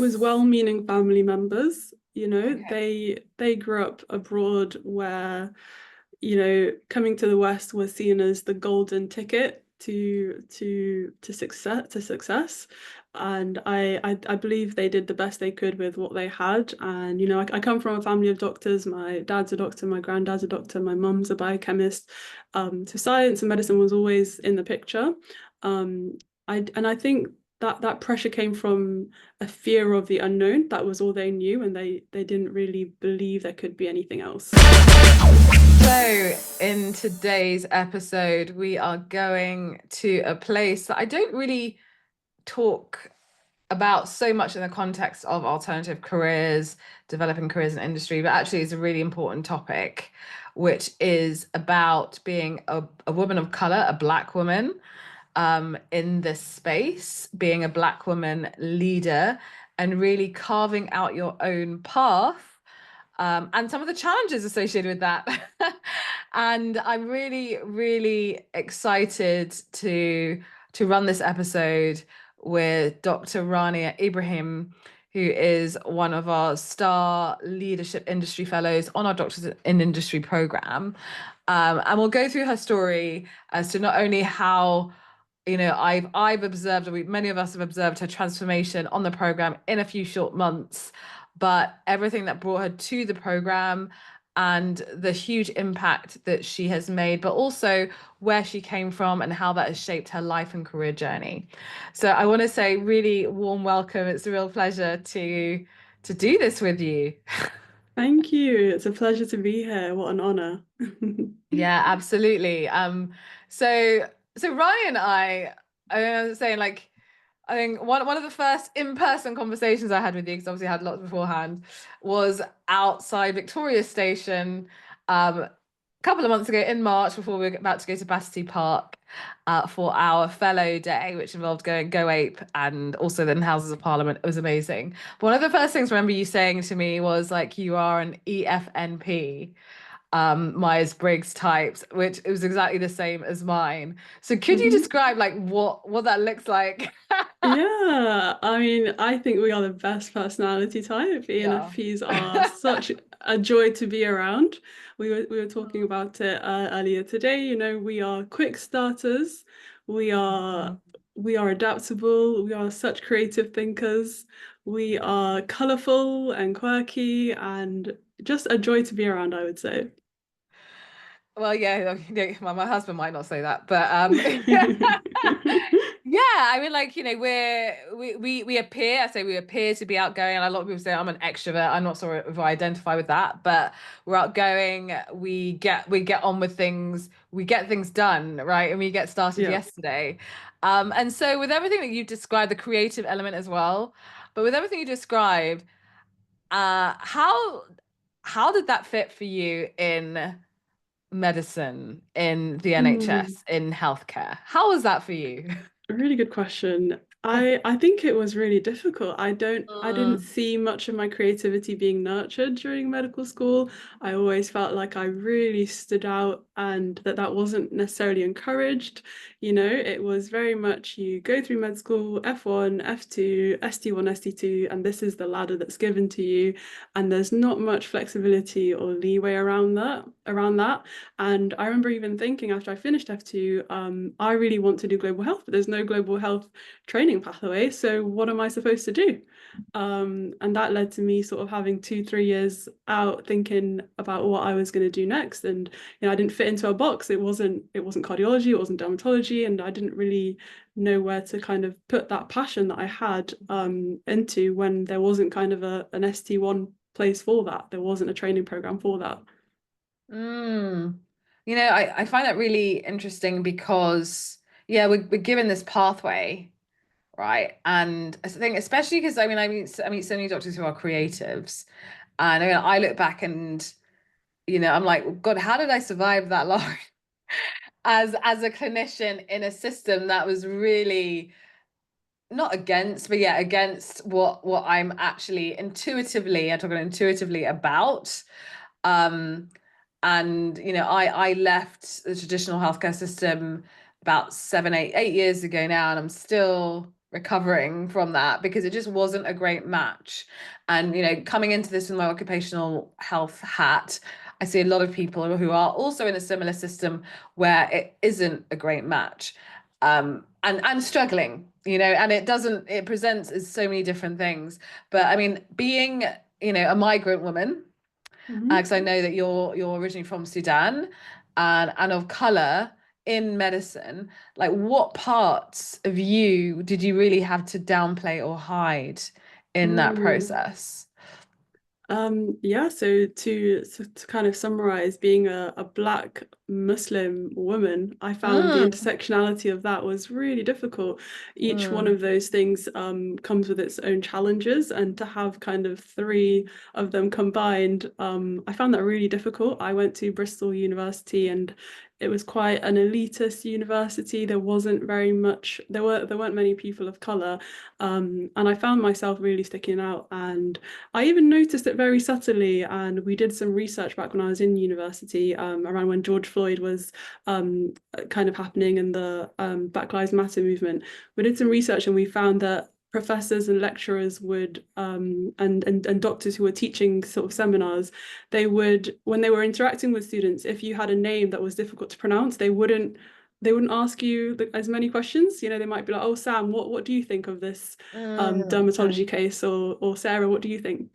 was well-meaning family members, Okay. they grew up abroad where, coming to the West was seen as the golden ticket to success. And I believe they did the best they could with what they had. And I come from a family of doctors. My dad's a doctor, my granddad's a doctor, my mum's a biochemist. So science and medicine was always in the picture. I think that pressure came from a fear of the unknown. That was all they knew, and they didn't really believe there could be anything else. So, in today's episode, we are going to a place that I don't really talk about so much in the context of alternative careers, developing careers in industry, but actually is a really important topic, which is about being a woman of color, a Black woman, in this space, being a Black woman leader, and really carving out your own path, and some of the challenges associated with that. And I'm really, really excited to run this episode with Dr. Rania Ibrahim, who is one of our star leadership industry fellows on our Doctors in Industry program. And we'll go through her story as to not only how I've observed, or many of us have observed her transformation on the program in a few short months, but everything that brought her to the program and the huge impact that she has made, but also where she came from and how that has shaped her life and career journey. So I want to say really warm welcome. It's a real pleasure to do this with you. Thank you. It's a pleasure to be here. What an honor. Yeah, absolutely. So Ryan and I was saying, like, I think one of the first in-person conversations I had with you, because obviously I had lots beforehand, was outside Victoria Station, a couple of months ago in March, before we were about to go to Battersea Park for our fellow day, which involved going Go Ape and also then Houses of Parliament. It was amazing. But one of the first things I remember you saying to me was like, you are an EFNP, Myers-Briggs types, which it was exactly the same as mine. So could you Mhm. describe like what that looks like? Yeah, I mean, I think we are the best personality type. Yeah. ENFPs are such a joy to be around. We were talking about it earlier today. We are quick starters. We are Mhm. we are adaptable. We are such creative thinkers. We are colorful and quirky and just a joy to be around, I would say. Well, yeah, my husband might not say that, but yeah, I mean, like, we appear, I say we appear to be outgoing, and a lot of people say I'm an extrovert. I'm not sure if I identify with that, but we're outgoing, we get on with things, we get things done, right? And we get started Yeah. yesterday. And so with everything that you described, the creative element as well, but with everything you described, uh, how how did that fit for you in medicine, in the Hmm. NHS, in healthcare? How was that for you? A really good question. I think it was really difficult. I didn't Mm, see much of my creativity being nurtured during medical school. I always felt like I really stood out and that wasn't necessarily encouraged. It was very much you go through med school, F1, F2, ST1, ST2, and this is the ladder that's given to you. And there's not much flexibility or leeway around that. And I remember even thinking after I finished F2, I really want to do global health, but there's no global health training pathway. So what am I supposed to do? And that led to me sort of having 2, 3 years out thinking about what I was going to do next. And I didn't fit into a box. It wasn't cardiology, it wasn't dermatology, and I didn't really know where to kind of put that passion that I had into when there wasn't kind of an ST1 place for that. There wasn't a training program for that. mm. I find that really interesting because, yeah, we're given this pathway, right? And I think, especially because I mean, so many doctors who are creatives, and I look back and I'm like, God, how did I survive that long as a clinician in a system that was really not against, but yeah, against what I'm actually intuitively, I'm talking intuitively about. Um, and I left the traditional healthcare system about 7, 8 years ago now, and I'm still recovering from that because it just wasn't a great match. And, coming into this with my occupational health hat, I see a lot of people who are also in a similar system where it isn't a great match, and struggling, and it presents as so many different things. But I mean, being, a migrant woman, Mhm. because I know that you're originally from Sudan and of color in medicine, like what parts of you did you really have to downplay or hide in that Mm. process? Yeah, so to kind of summarize, being a Black Muslim woman, I found the Mm, intersectionality of that was really difficult. Each one mm, of those things comes with its own challenges, and to have kind of three of them combined, I found that really difficult. I went to Bristol University, and it was quite an elitist university. There weren't many people of color, and I found myself really sticking out. And I even noticed it very subtly, and we did some research back when I was in university, around when George Floyd was kind of happening in the Black Lives Matter movement. We did some research and we found that professors and lecturers would and doctors who were teaching sort of seminars, they would, when they were interacting with students, if you had a name that was difficult to pronounce, they wouldn't ask you as many questions. They might be like, "Oh, Sam, what do you think of this okay. dermatology case?" or "Sarah, what do you think?"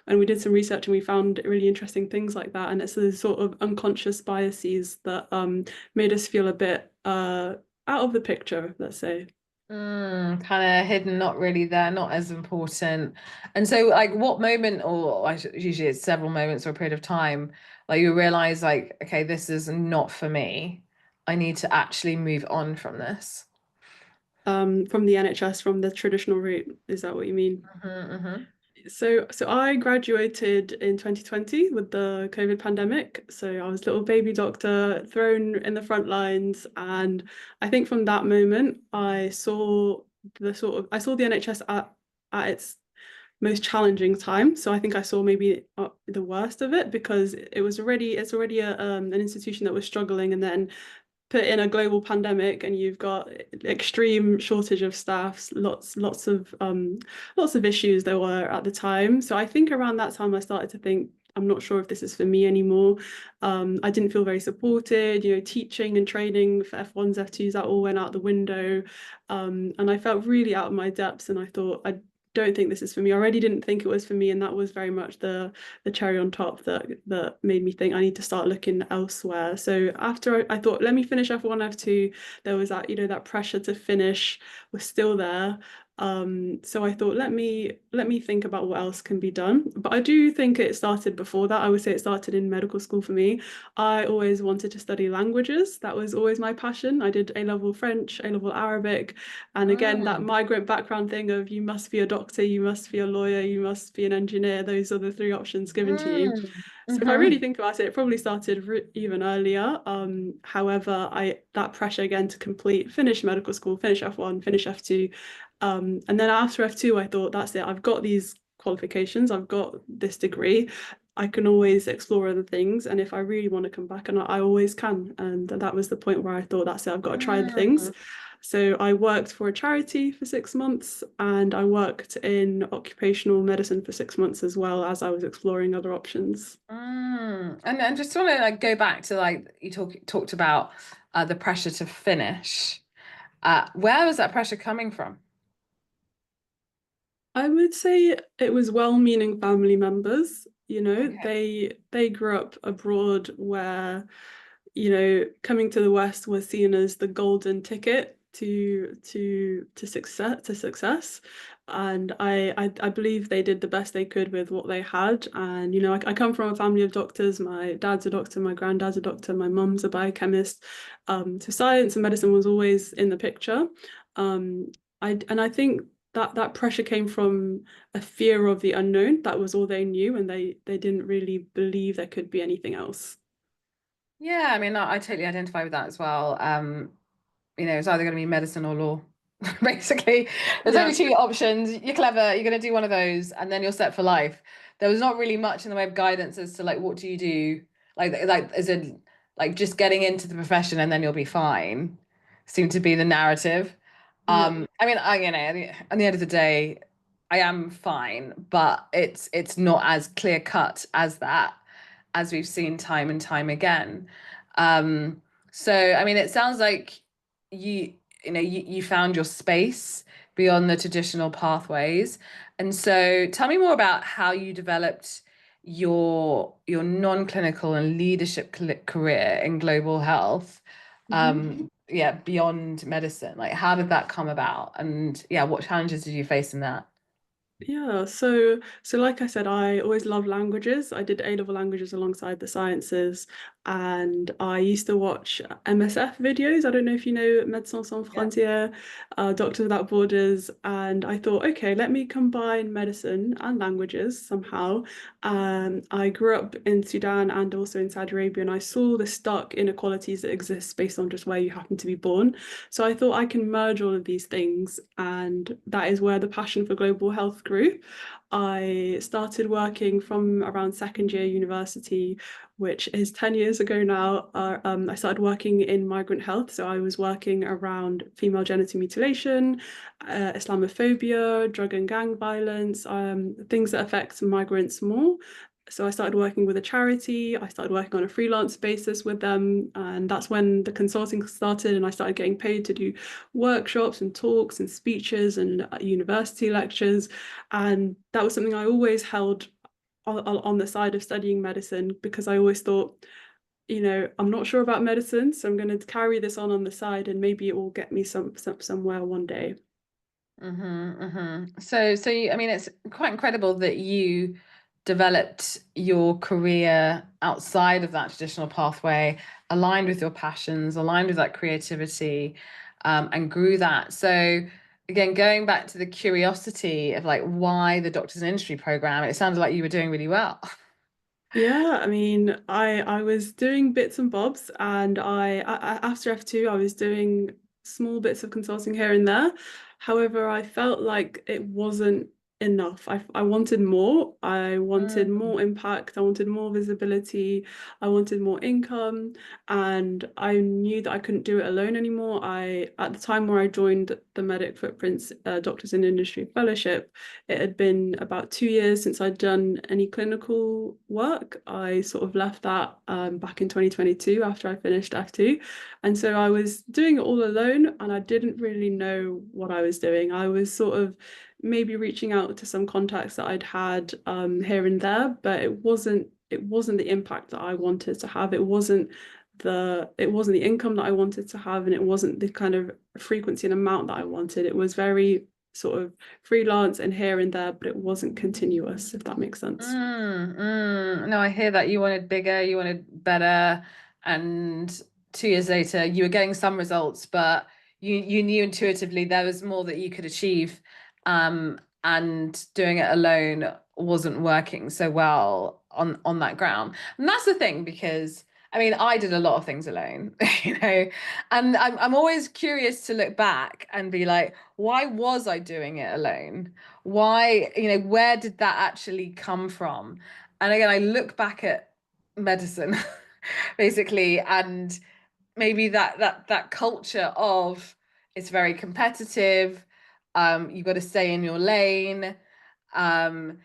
And we did some research and we found really interesting things like that. And it's the sort of unconscious biases that made us feel a bit out of the picture, let's say. Kind of hidden, not really there, not as important. And so, like, what moment, or usually it's several moments or a period of time, like you realize, like, okay, this is not for me. I need to actually move on from this. From the NHS, from the traditional route, is that what you mean? Hmm. So I graduated in 2020 with the COVID pandemic. So I was a little baby doctor thrown in the front lines. And I think from that moment, I saw the NHS at its most challenging time. So I think I saw maybe the worst of it, because it's already an institution that was struggling, and then put in a global pandemic and you've got extreme shortage of staffs, lots of issues there were at the time. So I think around that time I started to think, I'm not sure if this is for me anymore. I didn't feel very supported. Teaching and training for F1s, F2s, that all went out the window. And I felt really out of my depths, and I thought, I don't think this is for me. I already didn't think it was for me, and that was very much the cherry on top that made me think I need to start looking elsewhere. So after I thought, let me finish F1, F2, there was that pressure to finish was still there. So I thought, let me think about what else can be done. But I do think it started before that. I would say it started in medical school for me. I always wanted to study languages. That was always my passion. I did A-level French, A-level Arabic, and again, that Mm, migrant background thing of you must be a doctor, you must be a lawyer, you must be an engineer. Those are the three options given to you. mm, So if I really hmm. think about it, it probably started even earlier. However, I that pressure again to finish medical school, finish F1, finish F2, and then after F2, I thought, that's it. I've got these qualifications, I've got this degree. I can always explore other things, and if I really want to come back, and I always can. And that was the point where I thought, that's it. I've got to try the things. Mm, So I worked for a charity for 6 months, and I worked in occupational medicine for 6 months as well, as I was exploring other options. And just want to like go back to like you talked about the pressure to finish. Where was that pressure coming from? I would say it was well-meaning family members. Okay. They grew up abroad where, coming to the West was seen as the golden ticket to success. And I believe they did the best they could with what they had. And I come from a family of doctors. My dad's a doctor, my granddad's a doctor, my mum's a biochemist. So science and medicine was always in the picture. Um, I think that pressure came from a fear of the unknown. That was all they knew, and they didn't really believe there could be anything else. Yeah, I mean, I totally identify with that as well. It's either going to be medicine or law. Basically, there's only Yeah. two options. You're clever, you're going to do one of those, and then you're set for life. There was not really much in the way of guidance as to like what do you do, like as in like just getting into the profession and then you'll be fine. Seemed to be the narrative. Yeah. I mean, at the end of the day, I am fine, but it's not as clear cut as that, as we've seen time and time again. Um, so I mean, it sounds like you you found your space beyond the traditional pathways. And so tell me more about how you developed your non-clinical and leadership career in global health. Mhm. Yeah, beyond medicine. Like, how did that come about? And yeah, what challenges did you face in that? Yeah, so like I said, I always loved languages. I did A-level languages alongside the sciences, and I used to watch MSF videos. I don't know if you know Médecins Sans Yeah. Frontières, Doctors Without Borders, and I thought, okay, let me combine medicine and languages somehow. I grew up in Sudan and also in Saudi Arabia, and I saw the stark inequalities that exist based on just where you happen to be born. So I thought I can merge all of these things, and that is where the passion for global health grew. I started working from around second year university, which is 10 years ago now. I started working in migrant health. So I was working around female genital mutilation, Islamophobia, drug and gang violence, things that affect migrants more. So I started working with a charity. I started working on a freelance basis with them, and that's when the consulting started. And I started getting paid to do workshops and talks and speeches and university lectures. And that was something I always held on the side of studying medicine, because I always thought, I'm not sure about medicine, so I'm going to carry this on the side, and maybe it will get me somewhere one day. So I mean, it's quite incredible that you developed your career outside of that traditional pathway, aligned with your passions, aligned with that creativity, and grew that. So again, going back to the curiosity of like why the Doctors in Industry program, it sounded like you were doing really well. Yeah, I mean, I was doing bits and bobs, and after F2, I was doing small bits of consulting here and there. However, I felt like it wasn't enough. I wanted more. I wanted Mm, more impact. I wanted more visibility. I wanted more income, and I knew that I couldn't do it alone anymore. At the time where I joined the Medic Footprints Doctors in Industry Fellowship, it had been about 2 years since I'd done any clinical work. I sort of left that back in 2022 after I finished F2. And so I was doing it all alone, and I didn't really know what I was doing. I was sort of maybe reaching out to some contacts that I'd had here and there, but it wasn't the impact that I wanted to have. It wasn't the income that I wanted to have, and it wasn't the kind of frequency and amount that I wanted. It was very sort of freelance and here and there, but it wasn't continuous, if that makes sense. No, I hear that you wanted bigger, you wanted better, and 2 years later you were getting some results, but you knew intuitively there was more that you could achieve, and doing it alone wasn't working so well on that ground. And that's the thing, because I mean, I did a lot of things alone, and I'm always curious to look back and be like, why was I doing it alone? Why, where did that actually come from? And again, I look back at medicine basically, and maybe that culture of it's very competitive, you've got to stay in your lane, um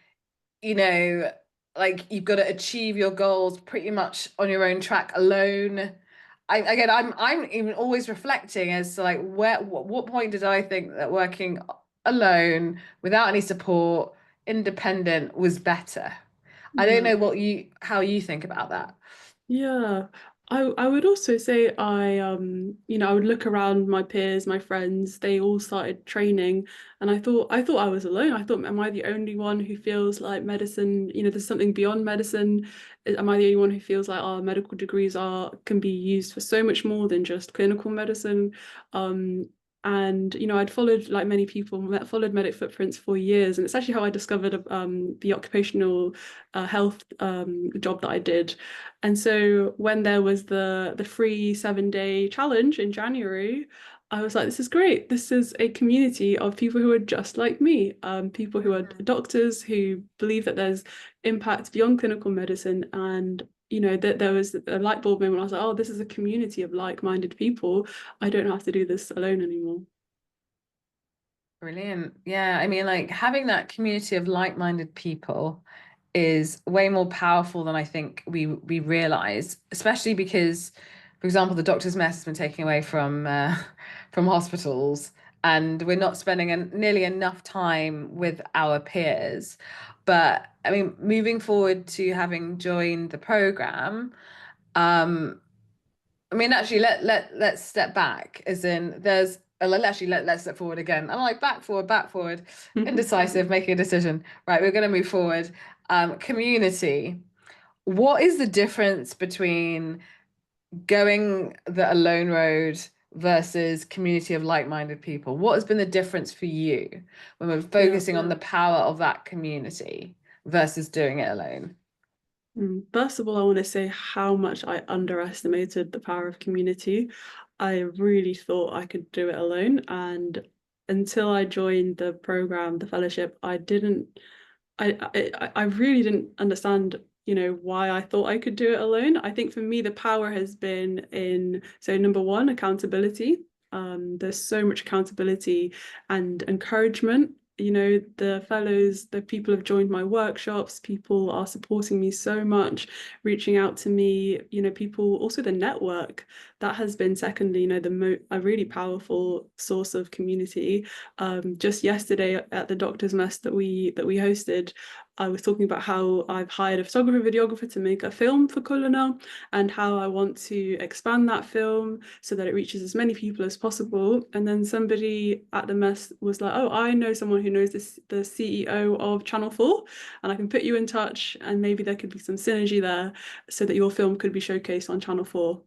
you know like you've got to achieve your goals pretty much on your own track alone. I'm even always reflecting as to like what point did I think that working alone without any support, independent, was better? I don't Yeah. know how you think about that. Yeah, I would also say I would look around my peers, my friends, they all started training, and I thought I was alone. I thought, am I the only one who feels like medicine, there's something beyond medicine? Am I the only one who feels like our medical degrees can be used for so much more than just clinical medicine? Um, and I'd followed, like many people, followed Medic Footprints for years, and it's actually how I discovered the occupational health job that I did. And so when there was the free 7 day challenge in January, I was like, this is great. This is a community of people who are just like me, people who are doctors who believe that there's impact beyond clinical medicine. And that there was a light bulb moment. I was like, oh, this is a community of like-minded people. I don't have to do this alone anymore. Brilliant. Yeah, I mean, like having that community of like-minded people is way more powerful than I think we realize, especially because, for example, the doctor's mess has been taken away from hospitals, and we're not spending nearly enough time with our peers. But I mean, moving forward to having joined the program, um, I mean, actually, let's step back. As in, let's step forward again. I'm like back forward, indecisive, making a decision. Right, we're going to move forward. Community. What is the difference between going the alone road versus community of like-minded people? What has been the difference for you when we're Yeah. focusing on the power of that community versus doing it alone? First of all, I want to say how much I underestimated the power of community. I really thought I could do it alone, and until I joined the program, the fellowship, I didn't. I really didn't understand, why I thought I could do it alone. I think for me, the power has been in, so number one, accountability. There's so much accountability and encouragement. The fellows, the people have joined my workshops, people are supporting me so much, reaching out to me, people, also the network. That has been secondly, a really powerful source of community. Just yesterday at the doctor's mess that we hosted, I was talking about how I've hired a photographer, videographer to make a film for Kolana, and how I want to expand that film so that it reaches as many people as possible. And then somebody at the mess was like, "Oh, I know someone who knows the CEO of Channel 4, and I can put you in touch, and maybe there could be some synergy there so that your film could be showcased on Channel 4."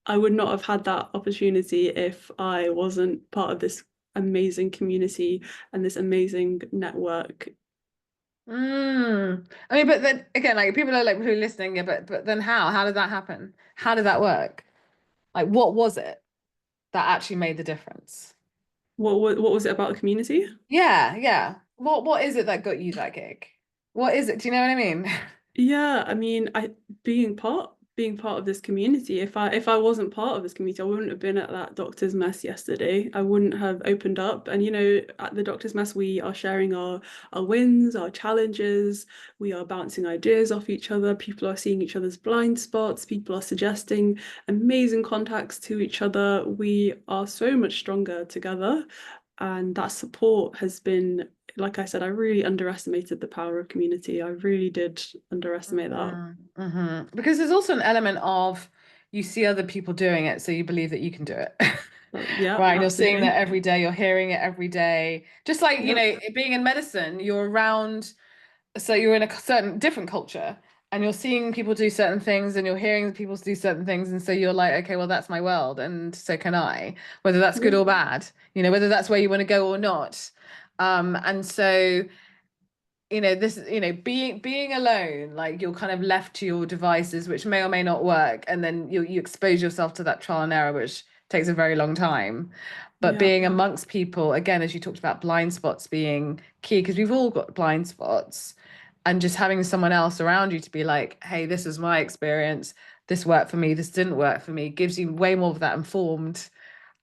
I would not have had that opportunity if I wasn't part of this amazing community and this amazing network. I mean, but then again, like people are like who are listening, yeah, but then how? How did that happen? How did that work? Like, what was it that actually made the difference? What was it about the community? Yeah, yeah. What is it that got you that gig? What is it? Do you know what I mean? Yeah, I mean, I being part of this community. If I wasn't part of this community, I wouldn't have been at that doctor's mess yesterday. I wouldn't have opened up. And at the doctor's mess, we are sharing our wins, our challenges. We are bouncing ideas off each other. People are seeing each other's blind spots. People are suggesting amazing contacts to each other. We are so much stronger together. And that support has been, like I said, I really underestimated the power of community. I really did underestimate that. Because there's also an element of you see other people doing it, so you believe that you can do it. Yeah, Right. And you're seeing that absolutely. every day, you're hearing it every day. Just like, Yep. being in medicine, you're around, so you're in a certain different culture and you're seeing people do certain things and you're hearing people do certain things. And so you're like, okay, well, that's my world. And so can I, whether that's good Yeah. or bad, whether that's where you want to go or not. And so this being alone, like you're kind of left to your devices, which may or may not work, and then you expose yourself to that trial and error, which takes a very long time. But Yeah. being amongst people, again, as you talked about blind spots being key, because we've all got blind spots, and just having someone else around you to be like, hey, this is my experience, this worked for me, this didn't work for me, gives you way more of that informed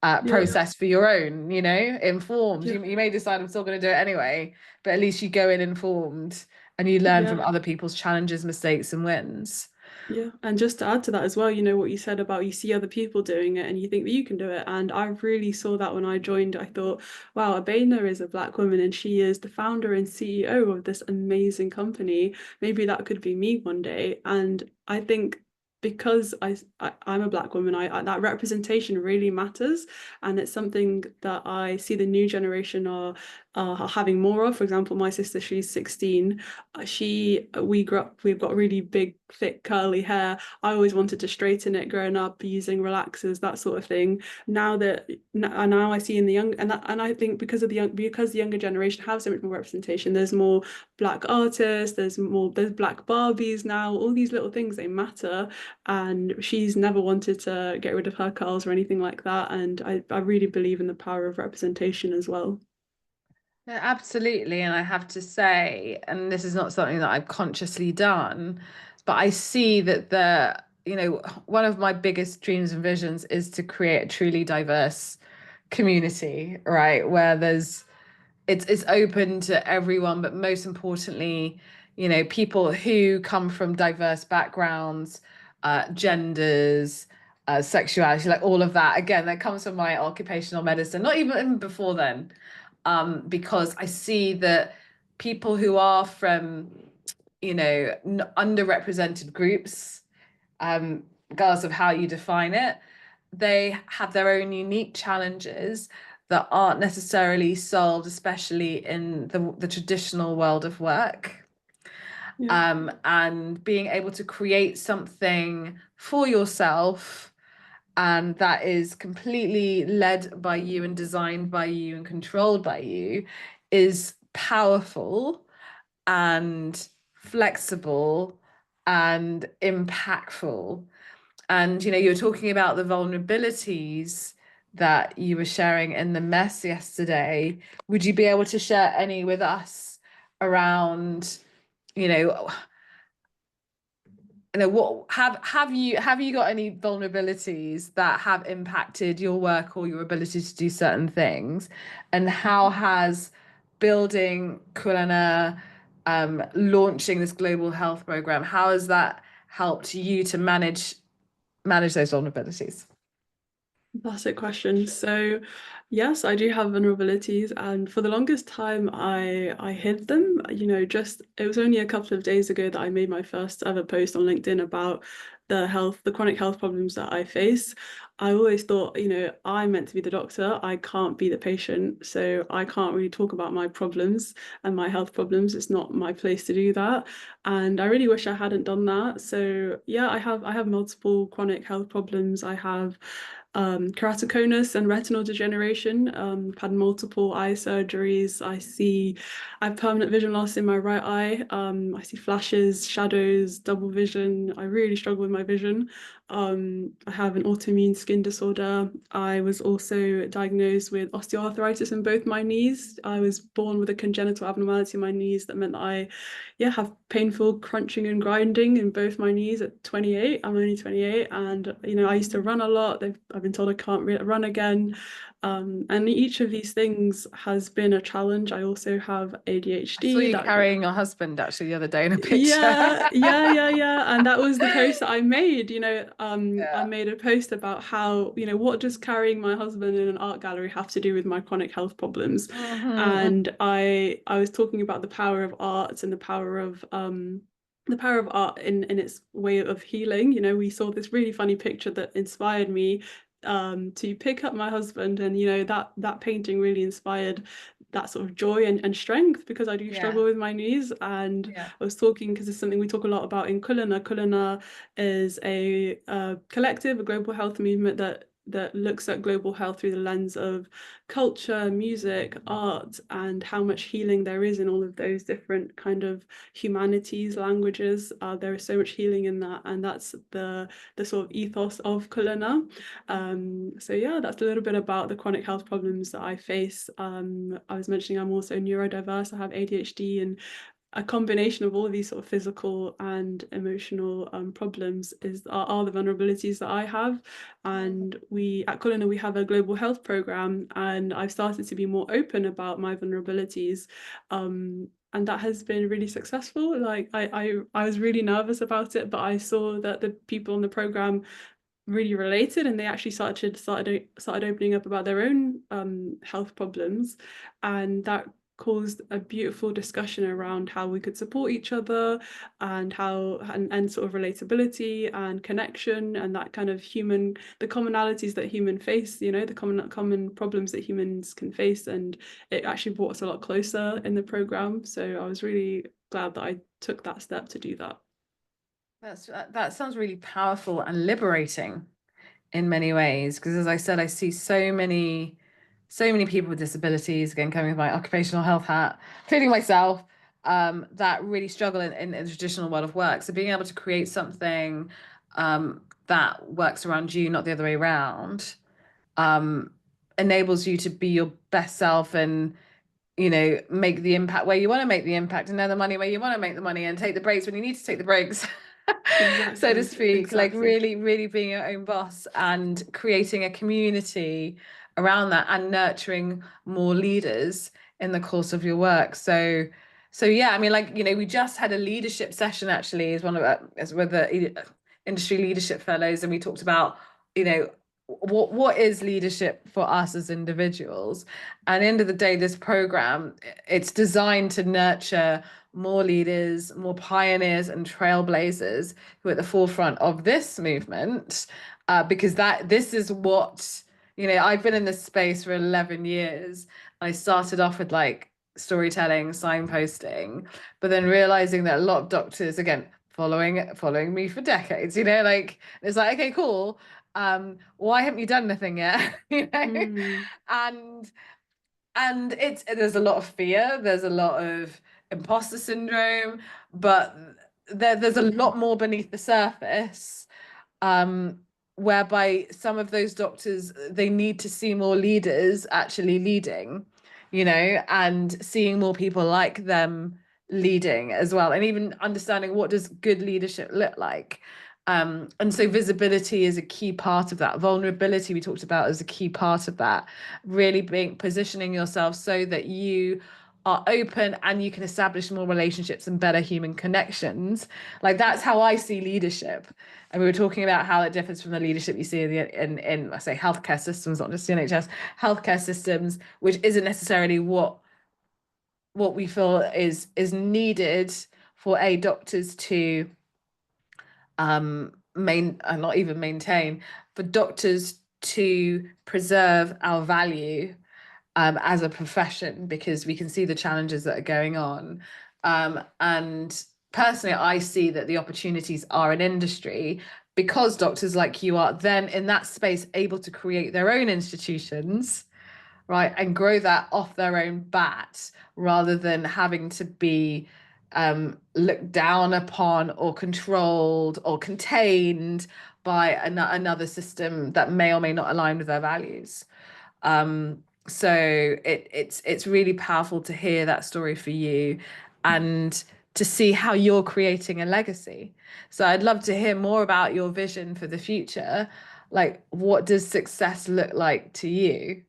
Yeah. process for your own, informed. Yeah. You may decide I'm still going to do it anyway, but at least you go in informed and you learn Yeah. from other people's challenges, mistakes, and wins. Yeah. And just to add to that as well, what you said about you see other people doing it and you think that you can do it. And I really saw that when I joined. I thought, wow, Abena is a Black woman and she is the founder and CEO of this amazing company. Maybe that could be me one day. And I think because I'm a Black woman, that representation really matters. And it's something that I see the new generation are having more of. For example, my sister, she's 16. We grew up, we've got really big, thick, curly hair. I always wanted to straighten it growing up using relaxers, that sort of thing. Now I see in the young, and I think because the younger generation have so much more representation, there's more Black artists, there's Black Barbies now, all these little things, they matter. And she's never wanted to get rid of her curls or anything like that. And I really believe in the power of representation as well. Yeah, absolutely. And I have to say, and this is not something that I've consciously done, but I see that one of my biggest dreams and visions is to create a truly diverse community, right? Where there's it's open to everyone, but most importantly, people who come from diverse backgrounds, genders, sexuality, like all of that. Again, that comes from my occupational medicine, not even before then, because I see that people who are from, underrepresented groups, regardless of how you define it, they have their own unique challenges that aren't necessarily solved, especially in the traditional world of work. Yeah. And being able to create something for yourself, and that is completely led by you and designed by you and controlled by you, is powerful and flexible and impactful. And you were talking about the vulnerabilities that you were sharing in the mess yesterday. Would you be able to share any with us around, you know, what have you got any vulnerabilities that have impacted your work or your ability to do certain things? And how has building Kolana, launching this global health program, how has that helped you to manage those vulnerabilities? That's a question. So, yes, I do have vulnerabilities, and for the longest time, I hid them. Just it was only a couple of days ago that I made my first ever post on LinkedIn about the chronic health problems that I face. I always thought, I'm meant to be the doctor. I can't be the patient, so I can't really talk about my problems and my health problems. It's not my place to do that, and I really wish I hadn't done that. So, yeah, I have multiple chronic health problems. I have keratoconus and retinal degeneration. I've had multiple eye surgeries. I have permanent vision loss in my right eye. I see flashes, shadows, double vision. I really struggle with my vision. I have an autoimmune skin disorder. I was also diagnosed with osteoarthritis in both my knees. I was born with a congenital abnormality in my knees that meant that yeah, have painful crunching and grinding in both my knees at 28. I'm only 28, and I used to run a lot. I've been told I can't run again. And each of these things has been a challenge. I also have I saw ADHD. you That carrying your husband actually the other day in a picture. Yeah, yeah, yeah, yeah. And that was the post that I made. I Yeah. made a post about how, what does carrying my husband in an art gallery have to do with my chronic health problems? Hmm. And I was talking about the power of art and the power of art in its way of healing. We saw this really funny picture that inspired me to pick up my husband, and that painting really inspired that sort of joy and strength, because I do Yeah. struggle with my knees. And Yeah. I was talking, because it's something we talk a lot about in Kolana. Kolana is a collective, a global health movement that looks at global health through the lens of culture, music, art, and how much healing there is in all of those different kind of humanities, languages. There is so much healing in that, and that's the sort of ethos of Kolana. So yeah, that's a little bit about the chronic health problems that I face. I was mentioning I'm also neurodiverse. I have ADHD, and a combination of all of these sort of physical and emotional problems are the vulnerabilities that I have. And we at Cullinan, we have a global health program, and I've started to be more open about my vulnerabilities. And that has been really successful. Like I was really nervous about it, but I saw that the people on the program really related, and they actually started opening up about their own health problems, and that caused a beautiful discussion around how we could support each other, and and sort of relatability and connection, and that kind of the commonalities that human face, the common problems that humans can face. And it actually brought us a lot closer in the program, so I was really glad that I took that step to do that. That sounds really powerful and liberating in many ways, because as I said, I see so many people with disabilities, again coming with my occupational health hat, including myself, that really struggle in the traditional world of work. So being able to create something that works around you, not the other way around, um, enables you to be your best self and make the impact where you want to make the impact, and earn the money where you want to make the money, and take the breaks when you need to take the breaks, so to Exactly, speak. Like exactly. really, really being your own boss and creating a community around that and nurturing more leaders in the course of your work. So yeah, I mean, like, we just had a leadership session actually as with the industry leadership fellows, and we talked about, you know, what is leadership for us as individuals. And at the end of the day, this program, it's designed to nurture more leaders, more pioneers and trailblazers who are at the forefront of this movement, because this is what, I've been in this space for 11 years. I started off with like storytelling, signposting, but then realizing that a lot of doctors, again, following me for decades, like it's like, okay, cool. Why haven't you done anything yet? Mm. And there's a lot of fear, there's a lot of imposter syndrome, but there's a lot more beneath the surface, um, whereby some of those doctors, they need to see more leaders actually leading, and seeing more people like them leading as well, and even understanding what does good leadership look like. And so visibility is a key part of that. Vulnerability we talked about is a key part of that. Really positioning yourself so that you are open and you can establish more relationships and better human connections. Like that's how I see leadership. And we were talking about how it differs from the leadership you see in I say healthcare systems, not just the NHS, healthcare systems, which isn't necessarily what we feel is needed for doctors to not even maintain, for doctors to preserve our value as a profession, because we can see the challenges that are going on. And personally, I see that the opportunities are in industry, because doctors like you are then in that space able to create their own institutions, right, and grow that off their own bat, rather than having to be looked down upon or controlled or contained by another system that may or may not align with their values. So it's really powerful to hear that story for you, and to see how you're creating a legacy. So I'd love to hear more about your vision for the future. Like, what does success look like to you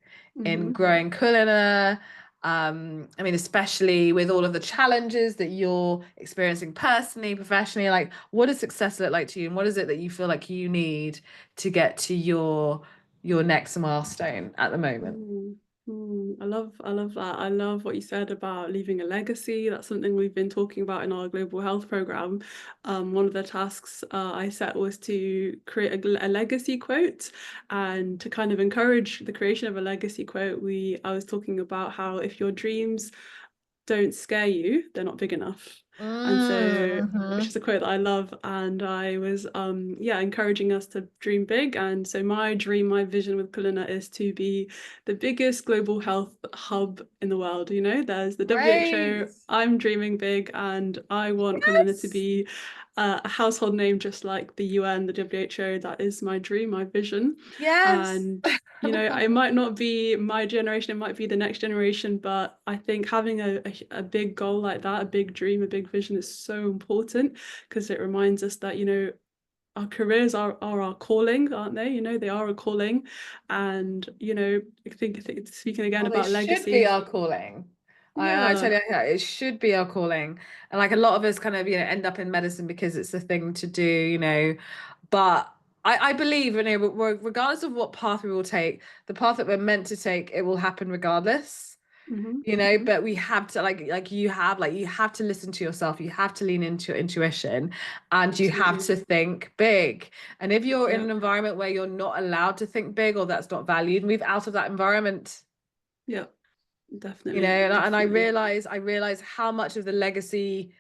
in Mm-hmm. growing Kulina? I mean, especially with all of the challenges that you're experiencing personally, professionally, like what does success look like to you, and what is it that you feel like you need to get to your next milestone at the moment? Mm, I love that. I love what you said about leaving a legacy. That's something we've been talking about in our global health program. One of the tasks I set was to create a legacy quote, and to kind of encourage the creation of a legacy quote, I was talking about how if your dreams don't scare you, they're not big enough. And so, which Mm-hmm. is a quote that I love, and I was encouraging us to dream big. And so my dream, my vision with Kolana is to be the biggest global health hub in the world. There's the Great. WHO. I'm dreaming big, and I want Kolana to Yes. be a household name, just like the UN, the WHO. That is my dream, my vision. Yes. And it might not be my generation, it might be the next generation, but I think having a big goal like that, a big dream, a big vision is so important, because it reminds us that, our careers are our calling, aren't they? They are a calling. And, I think speaking again Well, they about should be legacy. our calling. I tell Yeah. you, yeah, it should be our calling. And like a lot of us kind of, end up in medicine because it's the thing to do, But I believe, regardless of what path we will take, the path that we're meant to take, it will happen regardless. Hmm. Hmm. But we have to you have to listen to yourself, you have to lean into your intuition, and you have Absolutely. to think big. And if you're in Yeah. an environment where you're not allowed to think big, or that's not valued, move out of that environment. Yeah. Definitely. And Definitely. I realize how much of the legacy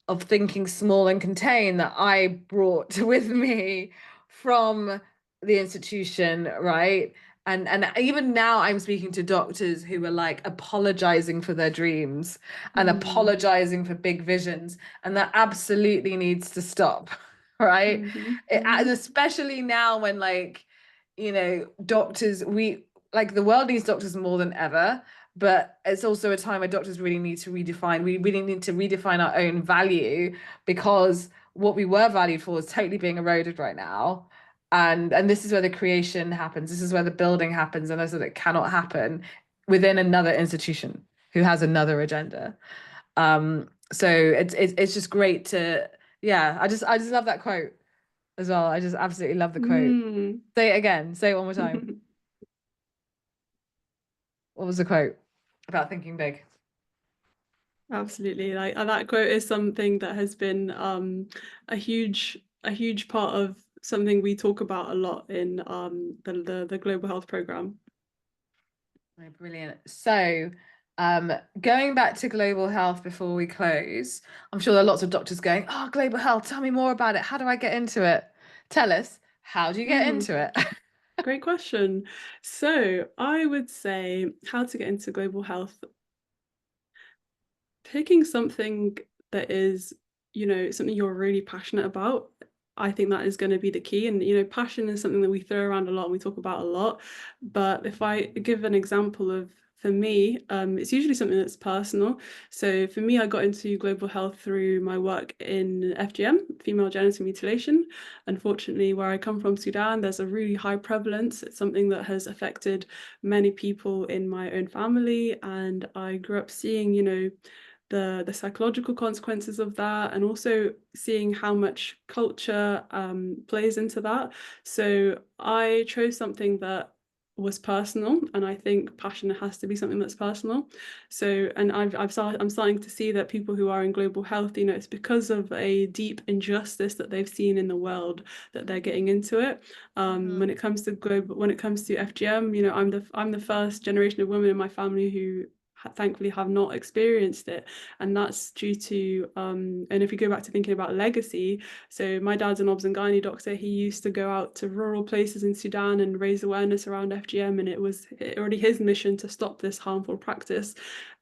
of thinking small and contain that I brought with me from the institution, right? And even now I'm speaking to doctors who are like apologizing for their dreams and Mm. apologizing for big visions, and that absolutely needs to stop, right? Hmm. And Hmm. especially now when doctors, we like the world needs doctors more than ever, but it's also a time where doctors really need to redefine. We really need to redefine our own value, because what we were valued for is totally being eroded right now. And this is where the creation happens. This is where the building happens, and this is it cannot happen within another institution. who has another agenda. So it's just great to, yeah, I just love that quote as well. I just absolutely love the quote. Mm. Say it again. Say it one more time. What was the quote about thinking big? Absolutely. Like that quote is something that has been a huge part of something we talk about a lot in the global health program. Oh, brilliant. So, going back to global health before we close, I'm sure there are lots of doctors going, "Oh, global health, tell me more about it. How do I get into it?" Tell us, how do you get Mm, into it? great question. So I would say how to get into global health, picking something that is, something you're really passionate about. I think that is going to be the key. And, passion is something that we throw around a lot and we talk about a lot. But if I give an example of, for me, it's usually something that's personal. So for me, I got into global health through my work in FGM, female genital mutilation. Unfortunately, where I come from, Sudan, there's a really high prevalence. It's something that has affected many people in my own family. And I grew up seeing, the psychological consequences of that, and also seeing how much culture plays into that. So I chose something that was personal, and I think passion has to be something that's personal. So, and I'm starting to see that people who are in global health, it's because of a deep injustice that they've seen in the world that they're getting into it. Mhm. When it comes to FGM, I'm the first generation of women in my family who thankfully have not experienced it, and that's due to and if we go back to thinking about legacy, so my dad's an obs and gynae doctor. He used to go out to rural places in Sudan and raise awareness around FGM, and it was already his mission to stop this harmful practice.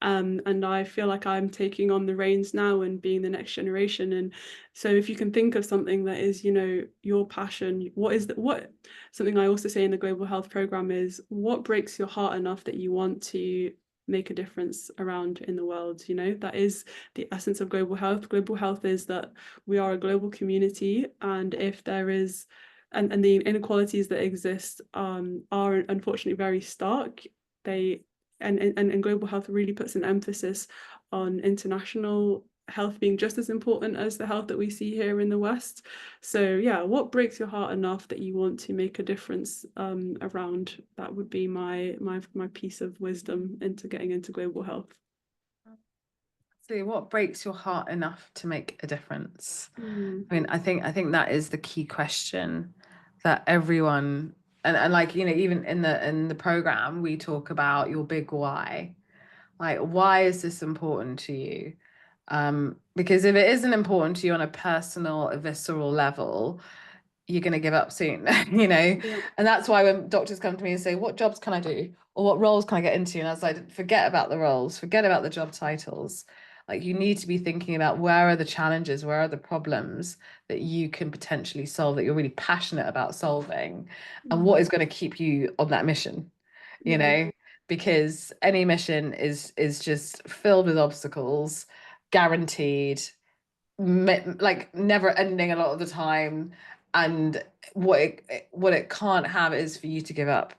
And I feel like I'm taking on the reins now and being the next generation. And so if you can think of something that is, your passion, what something I also say in the global health program is, what breaks your heart enough that you want to make a difference around in the world. That is the essence of global health. Global health is that we are a global community, and if there is and the inequalities that exist are unfortunately very stark. They and global health really puts an emphasis on international health being just as important as the health that we see here in the West. So yeah, what breaks your heart enough that you want to make a difference around? That would be my piece of wisdom into getting into global health. So, what breaks your heart enough to make a difference? Mm, I mean, I think that is the key question that everyone, and like, even in the program, we talk about your big why. Like, why is this important to you? Because if it isn't important to you on a personal, a visceral level, you're going to give up soon, yeah. And that's why when doctors come to me and say, "What jobs can I do? Or what roles can I get into?" And I was like, forget about the roles, forget about the job titles. Like, you need to be thinking about, where are the challenges, where are the problems that you can potentially solve, that you're really passionate about solving, and what Mm, is going to keep you on that mission, you yeah. know? Because any mission is just filled with obstacles, guaranteed, like never ending a lot of the time. And what it can't have is for you to give up,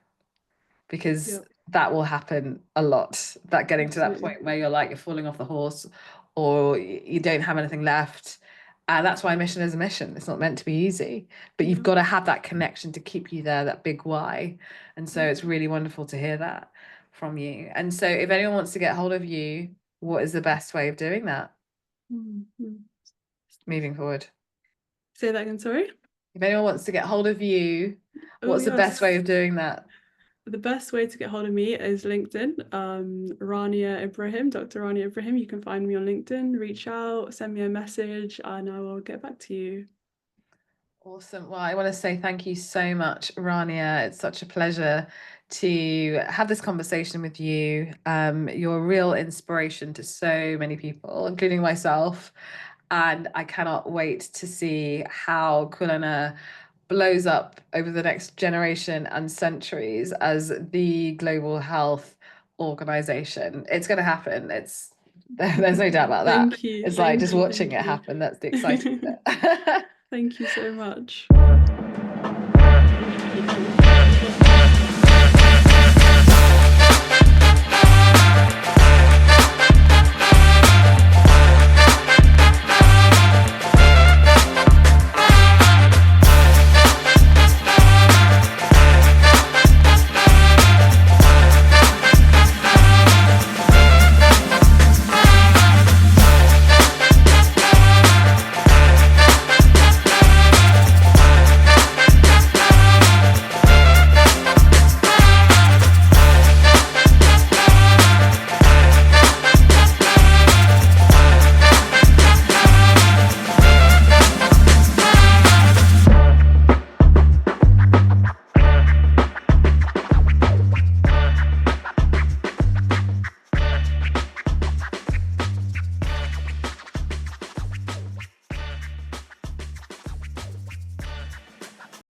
because Yeah. that will happen a lot, that getting to that Absolutely. point where you're like, you're falling off the horse, or you don't have anything left. And that's why mission is a mission. It's not meant to be easy, but you've Yeah. got to have that connection to keep you there, that big why. And so it's really wonderful to hear that from you. And so if anyone wants to get hold of you, what is the best way of doing that Mm, mm. moving forward? Say that again, sorry. If anyone wants to get hold of you, Oh what's the best way yes. of doing that? The best way to get hold of me is LinkedIn. Rania Ibrahim, Dr. Rania Ibrahim. You can find me on LinkedIn, reach out, send me a message, and I will get back to you. Awesome. Well, I want to say thank you so much, Rania. It's such a pleasure to have this conversation with you. You're a real inspiration to so many people, including myself. And I cannot wait to see how Kulana blows up over the next generation and centuries as the global health organization. It's going to happen. There's no doubt about that. Thank you, It's like thank just you, watching thank it you. happen. That's the exciting bit. Thank you so much.